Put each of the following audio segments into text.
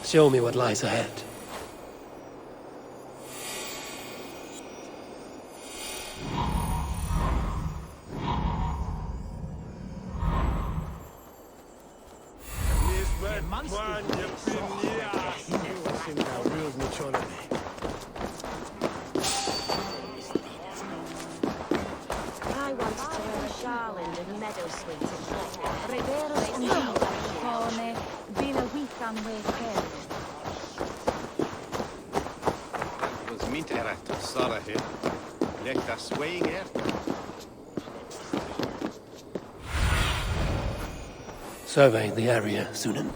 Show me what lies ahead. I wanted to wear a garland of meadow sweets and was mint eracht of Sarah here. Lekt us swaying here. Survey the area, Sunan.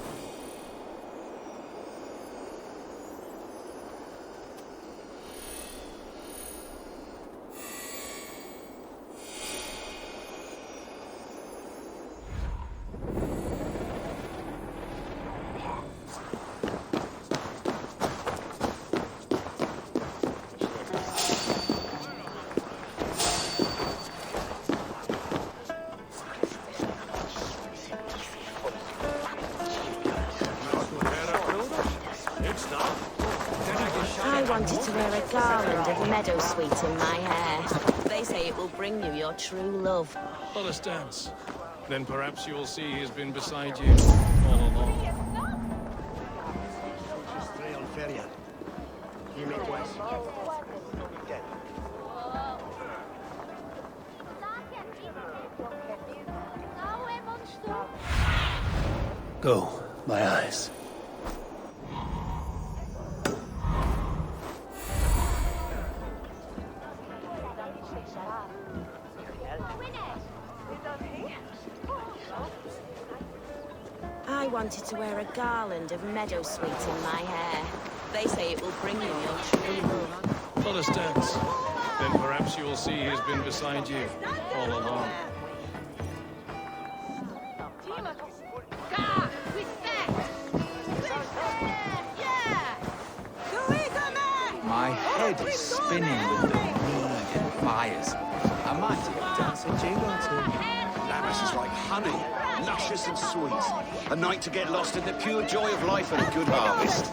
I wanted to wear a garland of meadow sweet in my hair. They say it will bring you your true love. Let us dance. Then perhaps you will see he has been beside you all along. Go, my eyes. I wanted to wear a garland of meadow sweet in my hair. They say it will bring you your true love. Let us dance. Then perhaps you will see he has been beside you all along. My head is spinning with the need and fires. I might even dance a jig or two. Lamas is like honey, luscious and sweet. A night to get lost in the pure joy of life and a good harvest.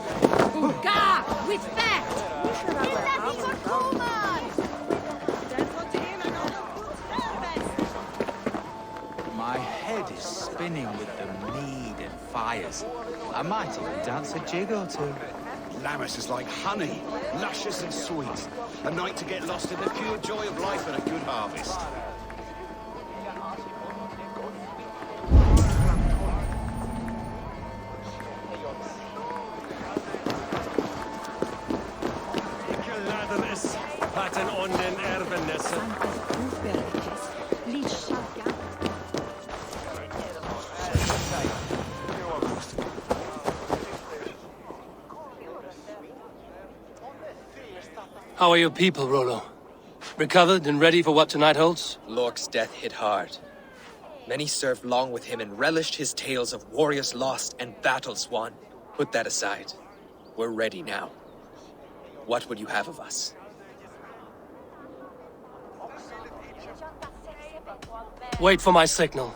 With that! My head is spinning with the need and fires. I might even dance a jig or two. Lamas is like honey, luscious and sweet. A night to get lost in the pure joy of life and a good harvest. How are your people, Rollo? Recovered and ready for what tonight holds? Lork's death hit hard. Many served long with him and relished his tales of warriors lost and battles won. Put that aside. We're ready now. What would you have of us? Wait for my signal.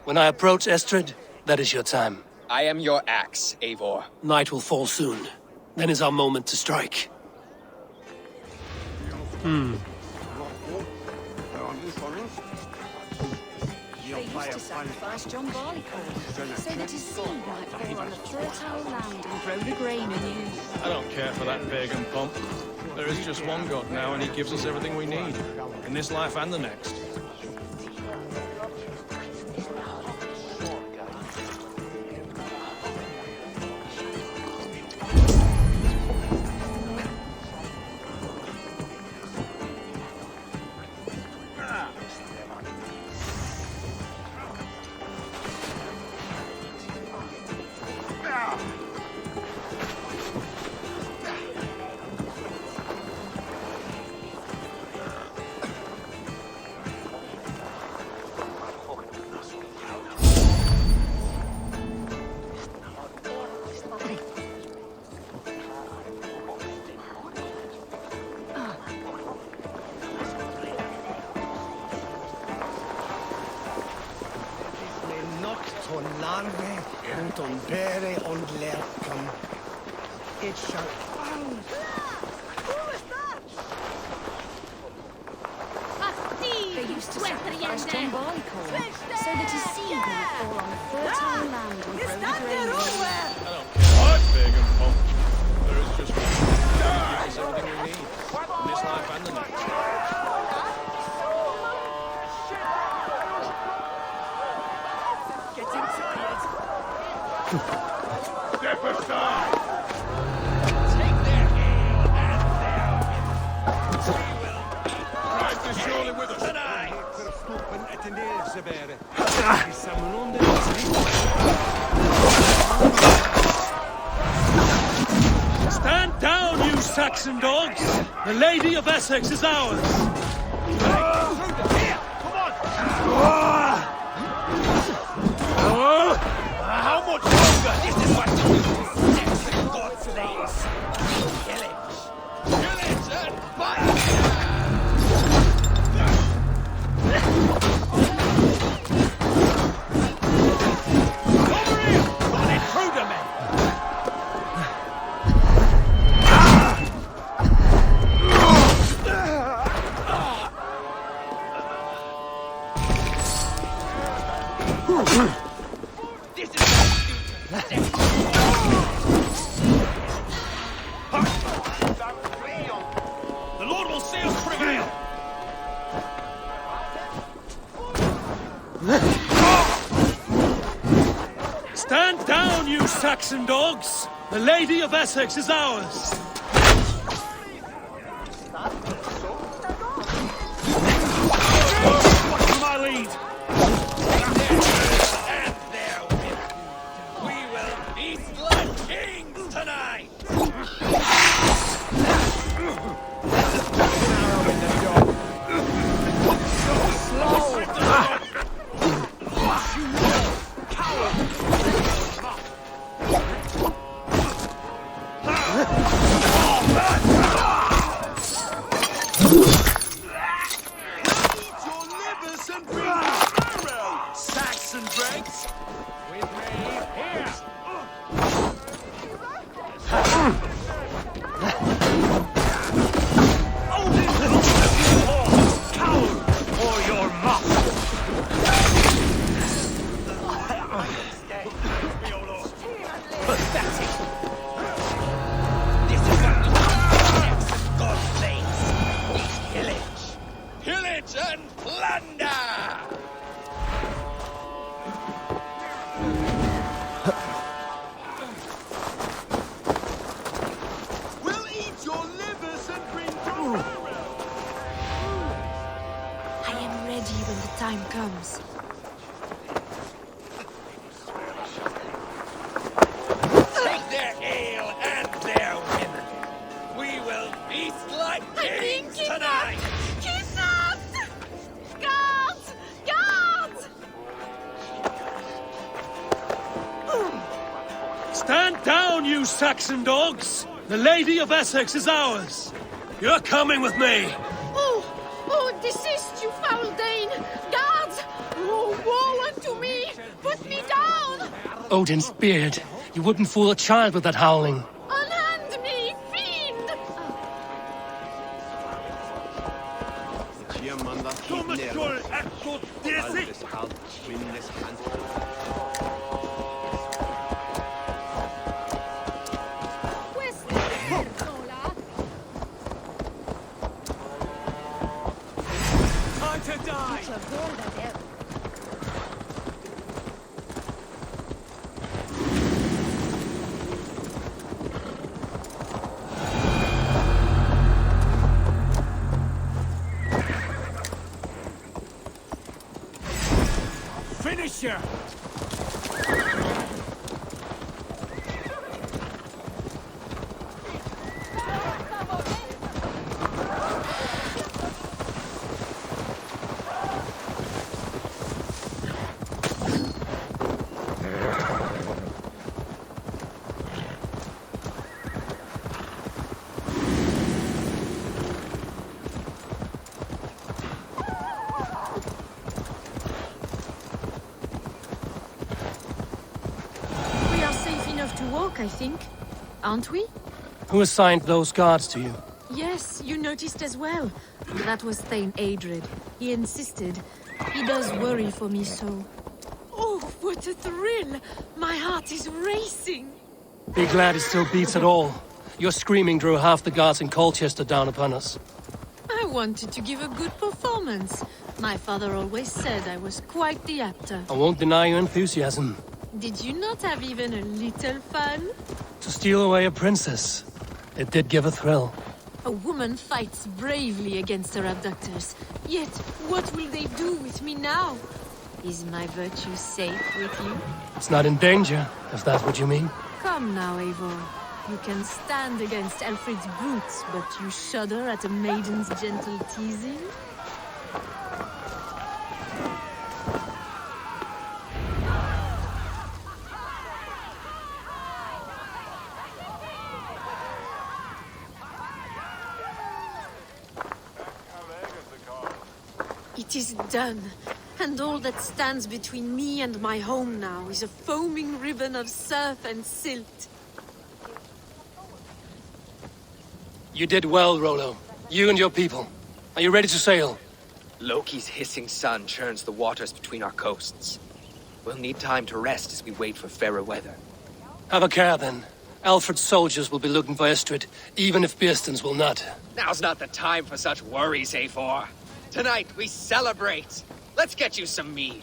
When I approach Estrid, that is your time. I am your axe, Eivor. Night will fall soon. Then is our moment to strike. They used to sacrifice John Barleycorn, so that his seed might fall on the fertile land and grow the grain anew. I don't care for that pagan pomp. There is just one God now, and he gives us everything we need, in this life and the next. They used to sacrifice John Barleycorn so that his seed might fall on the fertile land and grow the grain. I don't care what big and pump. There is just one who gives us everything we need. In this life and the next. Step aside! Christ is surely with us. Stand down, you Saxon dogs! The Lady of Essex is ours! How much longer? This is what you do. Saxon God slaves. Pillage. Pillage and fire! Over here! On intruder men! The Lord will see us prevail. Stand down, you Saxon dogs! The Lady of Essex is ours! Watch my lead. And there we will feast like kings tonight! Saxon dregs! With me here! Pillage and plunder! We'll eat your livers and bring I am ready when the time comes. Take their ale and their women. We will feast like kings tonight! Kidnapped! Guards! Guards! Stand down, you Saxon dogs! The Lady of Essex is ours! You're coming with me! Oh, desist, you foul Dane! Guards! Oh, woe unto me! Put me down! Odin's beard. You wouldn't fool a child with that howling. Unhand me, fiend! Time to die! Finisher! We are safe enough to walk, I think. Aren't we? Who assigned those guards to you? Yes, you noticed as well. That was Thane Adred. He insisted. He does worry for me so. Oh, what a thrill! My heart is racing. Be glad it still beats at all. Your screaming drew half the guards in Colchester down upon us. I wanted to give a good performance. My father always said I was quite the actor. I won't deny your enthusiasm. Did you not have even a little fun? To steal away a princess, it did give a thrill. A woman fights bravely against her abductors. Yet, what will they do with me now? Is my virtue safe with you? It's not in danger, if that's what you mean. Come now, Eivor. You can stand against Alfred's brutes, but you shudder at a maiden's gentle teasing? It is done, and all that stands between me and my home now is a foaming ribbon of surf and silt. You did well, Rollo. You and your people. Are you ready to sail? Loki's hissing sun churns the waters between our coasts. We'll need time to rest as we wait for fairer weather. Have a care, then. Alfred's soldiers will be looking for Estrid, even if Bearstons will not. Now's not the time for such worries, A4. Tonight, we celebrate. Let's get you some mead.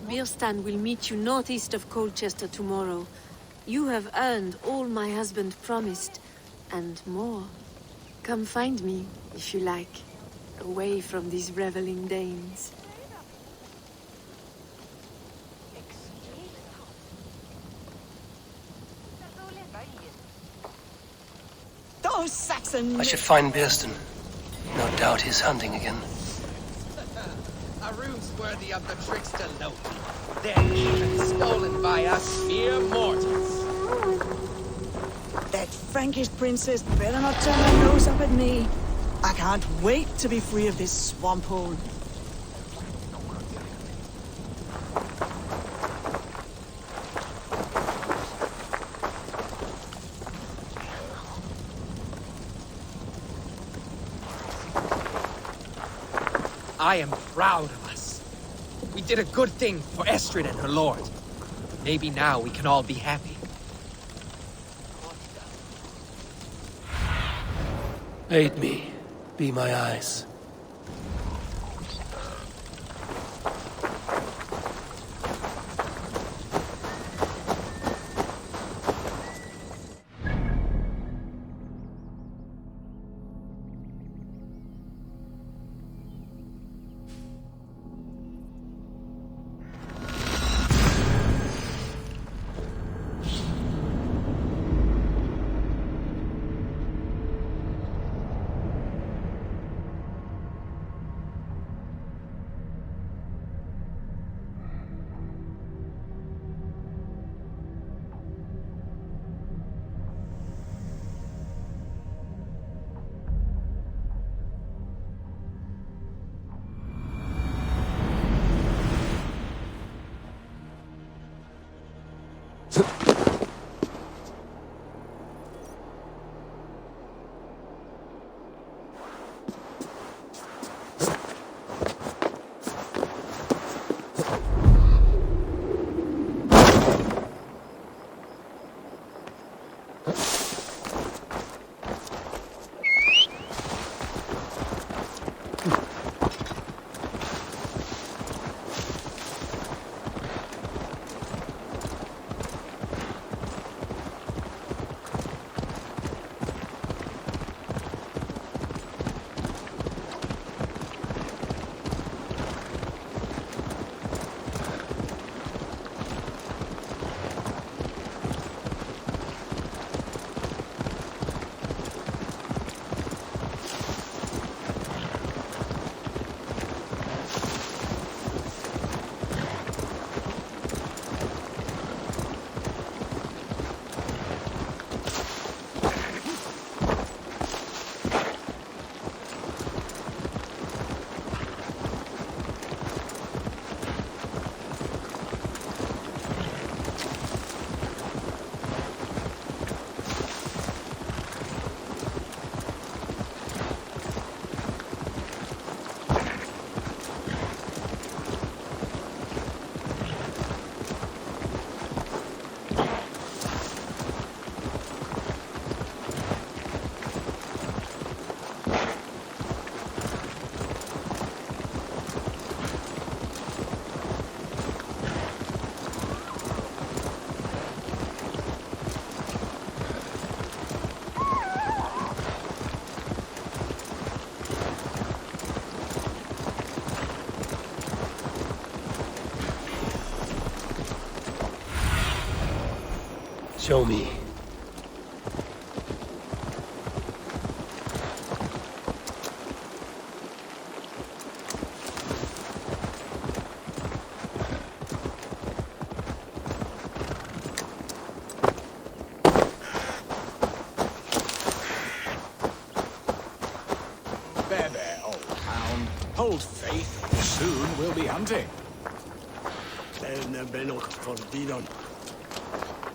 Birstan will meet you northeast of Colchester tomorrow. You have earned all my husband promised, and more. Come find me, if you like, away from these reveling Danes. Those Saxon... I should find Bearston. No doubt he's hunting again. A room's worthy of the trickster Loki. Then even stolen by us mere mortals. That Frankish princess better not turn her nose up at me. I can't wait to be free of this swamp hole. I am proud of us. We did a good thing for Estrid and her lord. Maybe now we can all be happy. Aid me. Be my eyes. Show me. There, old hound. Hold faith. Soon we'll be hunting.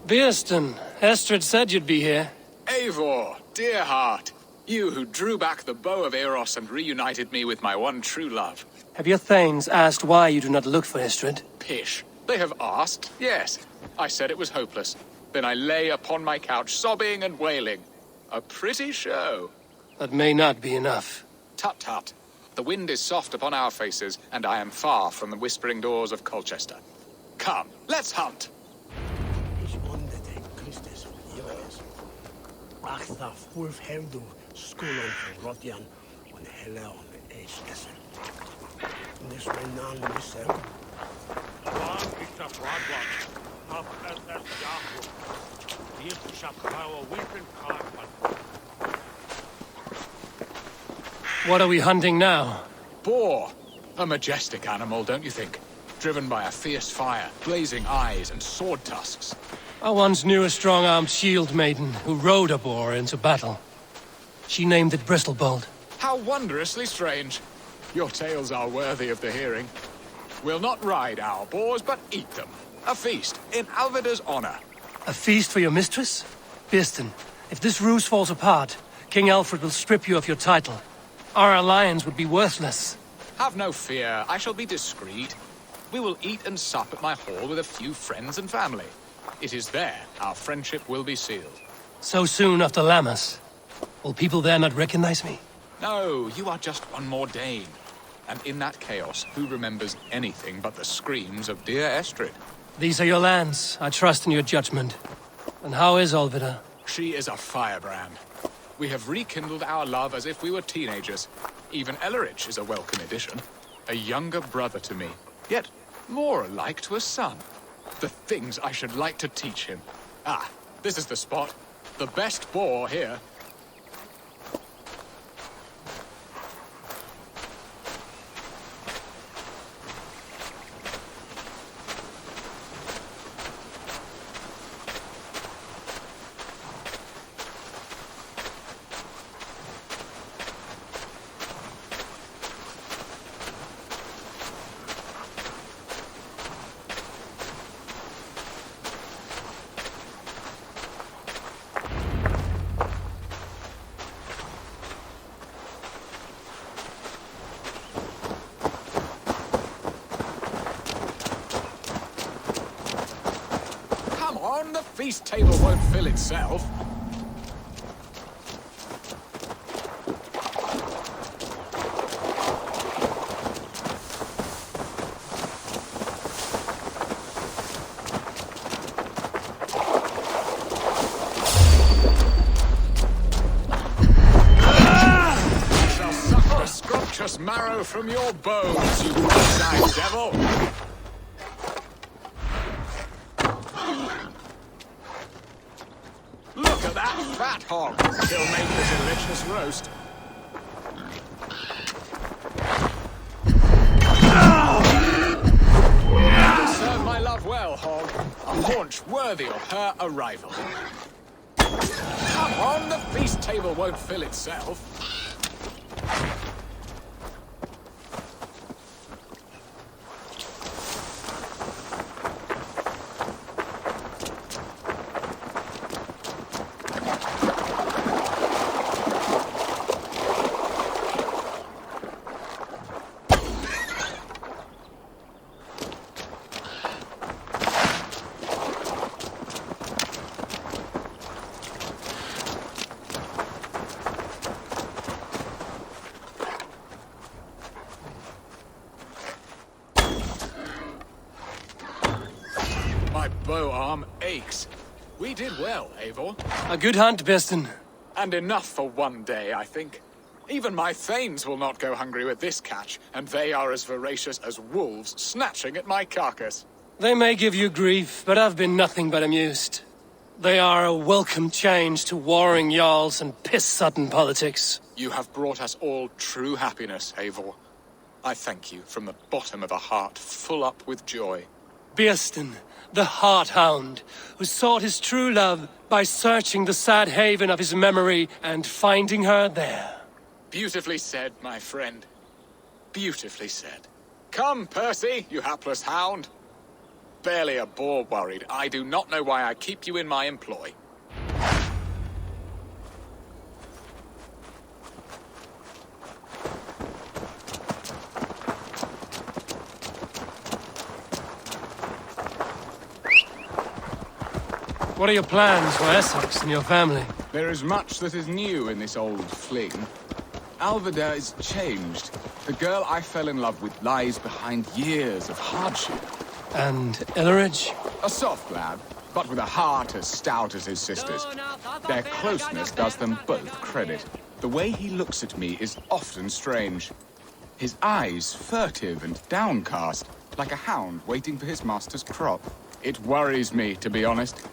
Beerston, Estrid said you'd be here. Eivor, dear heart. You who drew back the bow of Eros and reunited me with my one true love. Have your thanes asked why you do not look for Estrid? Pish. They have asked, yes. I said it was hopeless. Then I lay upon my couch, sobbing and wailing. A pretty show. That may not be enough. Tut tut. The wind is soft upon our faces, and I am far from the whispering doors of Colchester. Come, let's hunt. What are we hunting now? Boar. A majestic animal, don't you think? Driven by a fierce fire, blazing eyes, and sword tusks. I once knew a strong-armed shield maiden who rode a boar into battle. She named it Bristolbolt. How wondrously strange. Your tales are worthy of the hearing. We'll not ride our boars, but eat them. A feast, in Alvida's honor. A feast for your mistress? Beerston, if this ruse falls apart, King Alfred will strip you of your title. Our alliance would be worthless. Have no fear, I shall be discreet. We will eat and sup at my hall with a few friends and family. It is there our friendship will be sealed. So soon after Lammas. Will people there not recognize me? No, you are just one more Dane. And in that chaos, who remembers anything but the screams of dear Estrid? These are your lands. I trust in your judgment. And how is Alvida? She is a firebrand. We have rekindled our love as if we were teenagers. Even Ellerich is a welcome addition. A younger brother to me, yet more alike to a son. The things I should like to teach him. Ah, this is the spot. The best boar here. The feast table won't fill itself. I shall suck the scrumptious marrow from your bones, you one-eyed devil! Fat hog. He'll make a delicious roast. You'll serve my love well, hog. A haunch worthy of her arrival. Come on, the feast table won't fill itself. My bow arm aches. We did well, Eivor. A good hunt, Beerston. And enough for one day, I think. Even my thanes will not go hungry with this catch, and they are as voracious as wolves snatching at my carcass. They may give you grief, but I've been nothing but amused. They are a welcome change to warring jarls and piss-sudden politics. You have brought us all true happiness, Eivor. I thank you from the bottom of a heart full up with joy. Birsten, the Heart-Hound, who sought his true love by searching the sad haven of his memory and finding her there. Beautifully said, my friend. Beautifully said. Come, Percy, you hapless hound. Barely a boar worried. I do not know why I keep you in my employ. What are your plans for Essex and your family? There is much that is new in this old fling. Alvida is changed. The girl I fell in love with lies behind years of hardship. And Illerich? A soft lad, but with a heart as stout as his sister's. Their closeness does them both credit. The way he looks at me is often strange. His eyes furtive and downcast, like a hound waiting for his master's crop. It worries me, to be honest.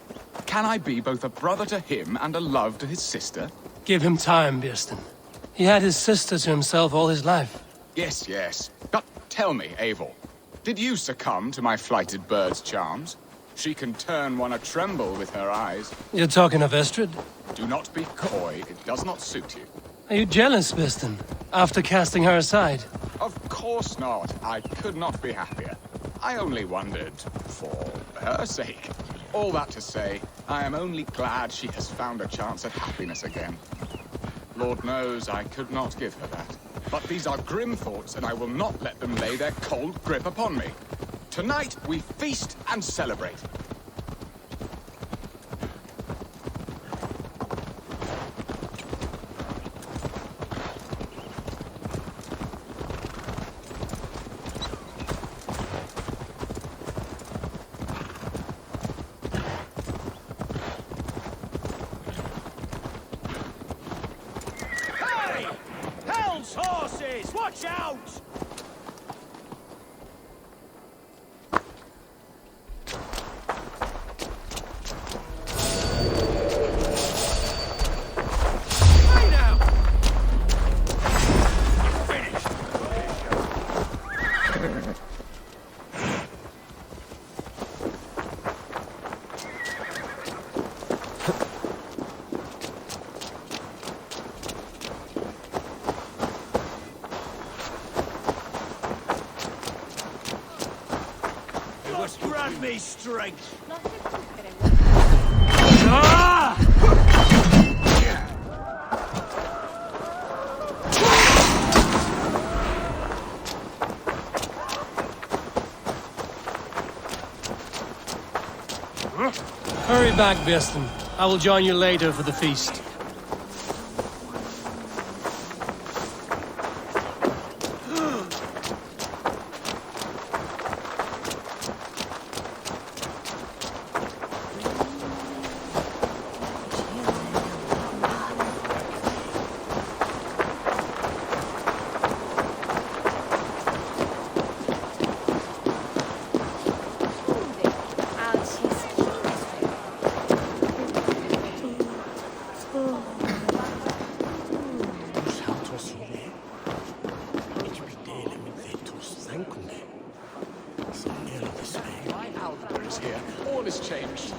Can I be both a brother to him and a love to his sister? Give him time, Birsten. He had his sister to himself all his life. Yes, yes. But tell me, Eivor, did you succumb to my flighted bird's charms? She can turn one a tremble with her eyes. You're talking of Estrid? Do not be coy, it does not suit you. Are you jealous, Birsten, after casting her aside? Of course not. I could not be happier. I only wondered, for her sake. All that to say, I am only glad she has found a chance at happiness again. Lord knows I could not give her that. But these are grim thoughts, and I will not let them lay their cold grip upon me. Tonight, we feast and celebrate. Hey! Hell's horses! Watch out! Hey now! Finished. Just grant me strength. Ah! Hurry back, Birsten. I will join you later for the feast. Alvida is here. All is changed.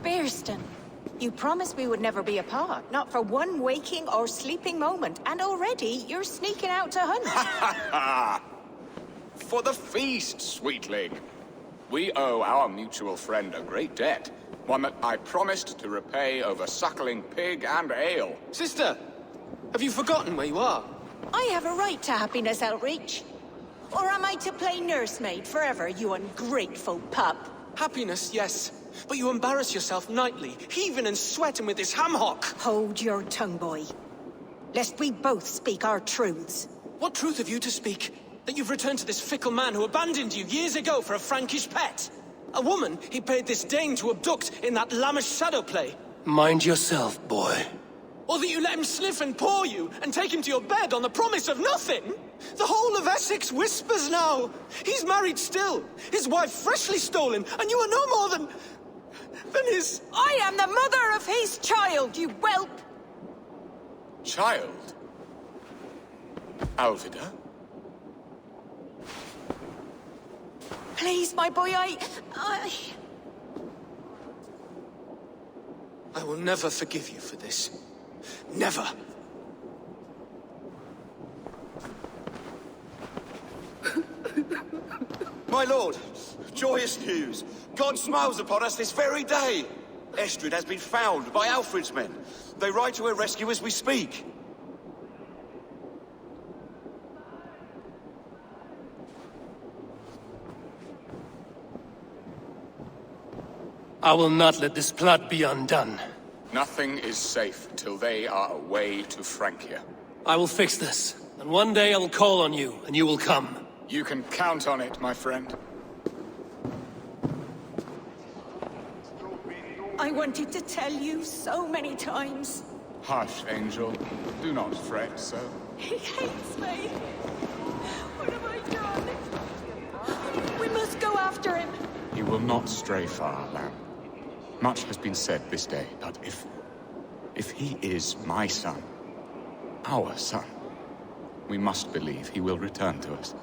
Birsten, you promised we would never be apart, not for one waking or sleeping moment, and already you're sneaking out to hunt. For the feast, sweetling. We owe our mutual friend a great debt. One that I promised to repay over suckling pig and ale. Sister, have you forgotten where you are? I have a right to happiness, Outreach. Or am I to play nursemaid forever, you ungrateful pup? Happiness, yes. But you embarrass yourself nightly, heaving and sweating with this ham-hock. Hold your tongue, boy. Lest we both speak our truths. What truth have you to speak? That you've returned to this fickle man who abandoned you years ago for a Frankish pet? A woman he paid this Dane to abduct in that lammish shadow play. Mind yourself, boy. Or that you let him sniff and paw you and take him to your bed on the promise of nothing? The whole of Essex whispers now. He's married still. His wife freshly stolen, and you are no more than his... I am the mother of his child, you whelp! Child? Alvida? Please, my boy, I will never forgive you for this. Never. My lord, joyous news. God smiles upon us this very day. Estrid has been found by Alfred's men. They ride to her rescue as we speak. I will not let this plot be undone. Nothing is safe till they are away to Francia. I will fix this, and one day I will call on you, and you will come. You can count on it, my friend. I wanted to tell you so many times. Hush, Angel. Do not fret so. He hates me. What have I done? We must go after him. He will not stray far, lamb. Much has been said this day, but if he is my son, our son, we must believe he will return to us.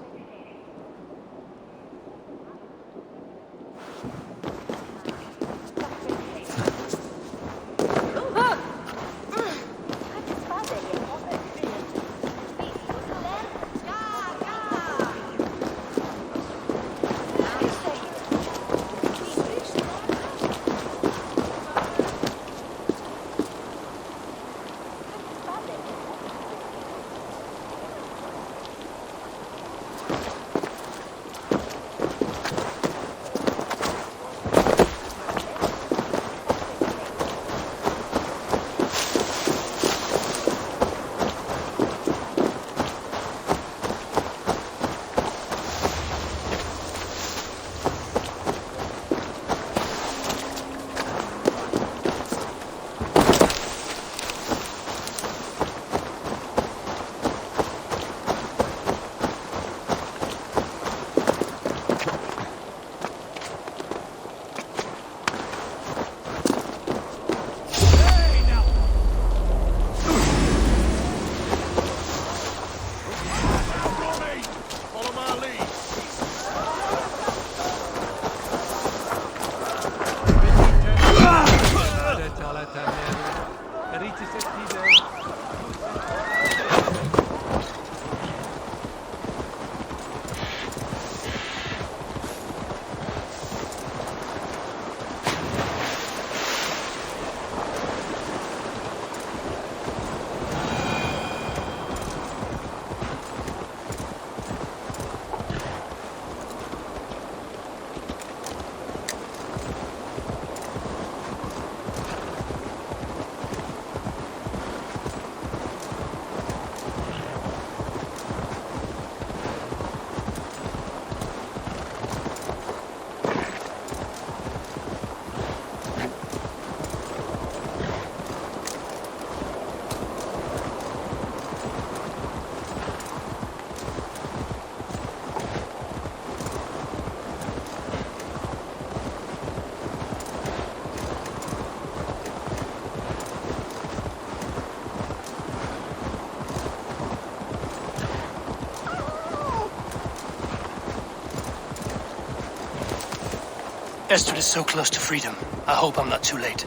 Estrid is so close to freedom. I hope I'm not too late.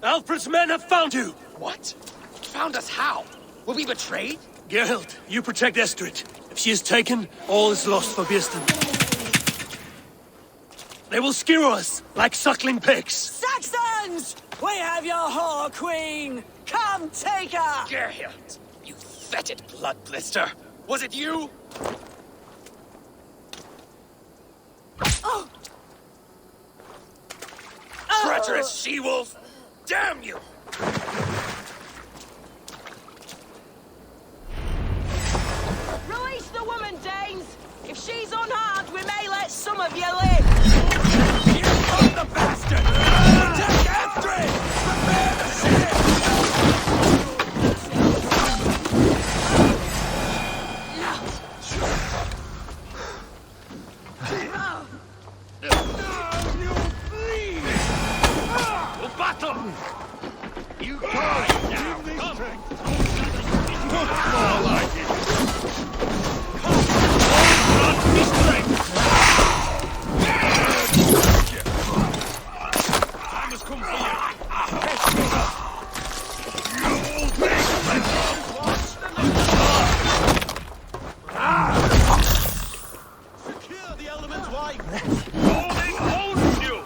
Alfred's men have found you! What? Found us how? Were we betrayed? Gerhild, you protect Estrid. If she is taken, all is lost for Birsten. They will skewer us like suckling pigs. Saxons! We have your whore queen! Come take her! Gerhild, you fetid blood blister. Was it you? Oh! Treacherous she-wolf! Damn you! Release the woman, Danes! If she's unharmed, we may let some of you live! Here comes the bastard! Take Estrid! Prepare the ship! We'll battle! You die now! Look more like it! I must come for you! Secure the element's wife! Holding hold you!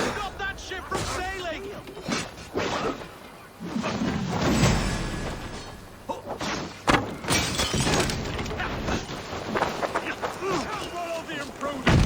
Stop that ship from sailing! Roll the imprudent!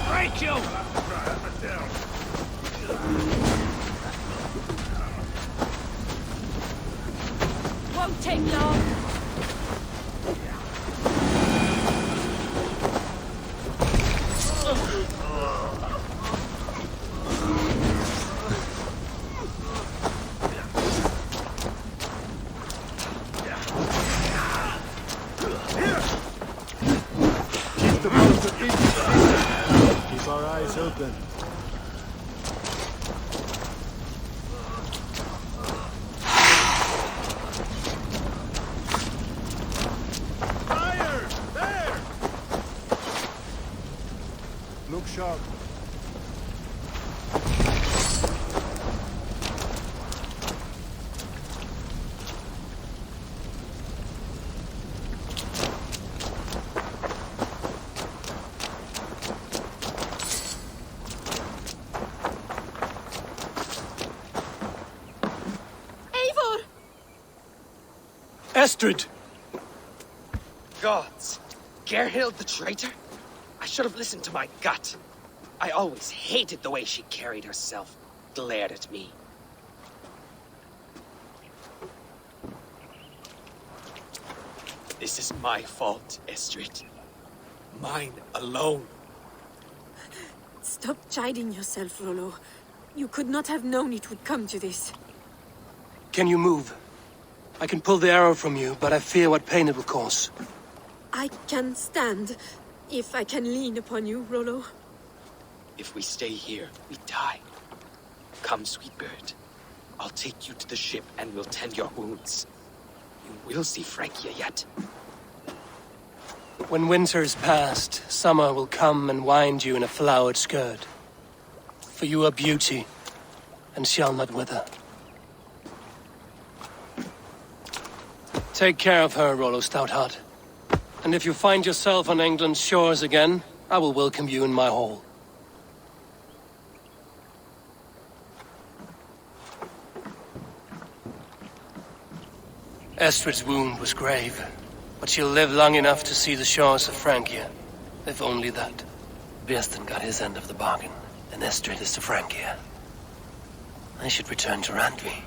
Break you! Won't take long! Keep the boats at each. Keep our eyes open. Fire! There! Look sharp. Eivor! Estrid! Gods! Gerhild the traitor? I should have listened to my gut. I always hated the way she carried herself, glared at me. This is my fault, Estrid. Mine alone. Stop chiding yourself, Rollo. You could not have known it would come to this. Can you move? I can pull the arrow from you, but I fear what pain it will cause. I can stand, if I can lean upon you, Rollo. If we stay here, we die. Come, sweet bird. I'll take you to the ship and we'll tend your wounds. You will see Francia yet. When winter is past, summer will come and wind you in a flowered skirt. For you are beauty, and shall not wither. Take care of her, Rollo Stoutheart. And if you find yourself on England's shores again, I will welcome you in my hall. Estrid's wound was grave, but she'll live long enough to see the shores of Francia. If only that. Birsten got his end of the bargain, and Estrid is to Francia. I should return to Randvi.